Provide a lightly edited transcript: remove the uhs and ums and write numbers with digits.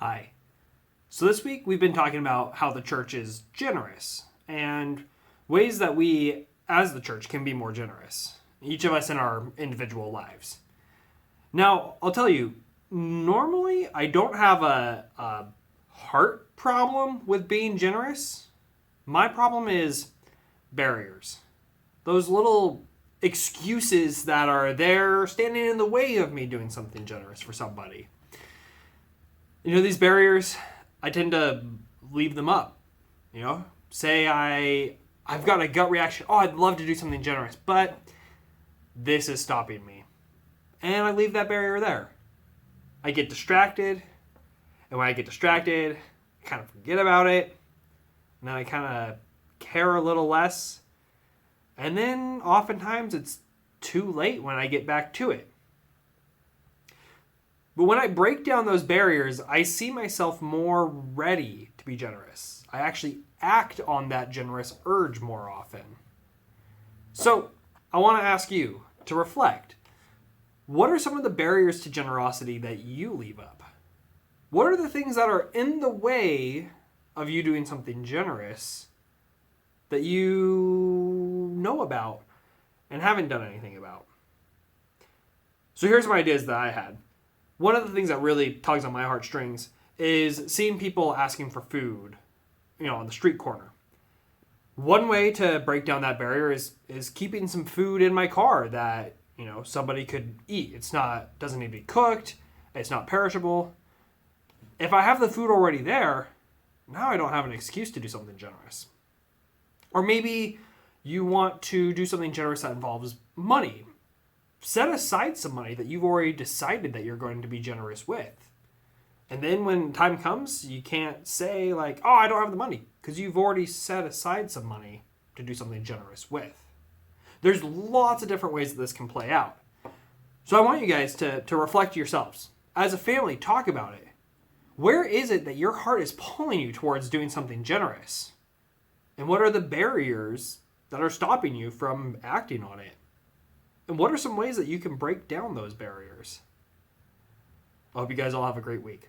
Hi. So this week we've been talking about how the church is generous and ways that we, as the church, can be more generous. Each of us in our individual lives. Now, I'll tell you, normally I don't have a heart problem with being generous. My problem is barriers. Those little excuses that are there standing in the way of me doing something generous for somebody. You know, these barriers, I tend to leave them up. Say I've got a gut reaction. Oh, I'd love to do something generous, but this is stopping me. And I leave that barrier there. I get distracted. And when I get distracted, I kind of forget about it. And then I kind of care a little less. And then oftentimes it's too late when I get back to it. But when I break down those barriers, I see myself more ready to be generous. I actually act on that generous urge more often. So I want to ask you to reflect. What are some of the barriers to generosity that you leave up? What are the things that are in the way of you doing something generous that you know about and haven't done anything about? So here's some ideas that I had. One of the things that really tugs on my heartstrings is seeing people asking for food, on the street corner. One way to break down that barrier is keeping some food in my car that, somebody could eat. Doesn't need to be cooked. It's not perishable. If I have the food already there, now I don't have an excuse to do something generous. Or maybe you want to do something generous that involves money. Set aside some money that you've already decided that you're going to be generous with. And then when time comes, you can't say like, oh, I don't have the money, because you've already set aside some money to do something generous with. There's lots of different ways that this can play out. So I want you guys to reflect yourselves. As a family, talk about it. Where is it that your heart is pulling you towards doing something generous? And what are the barriers that are stopping you from acting on it? And what are some ways that you can break down those barriers? I hope you guys all have a great week.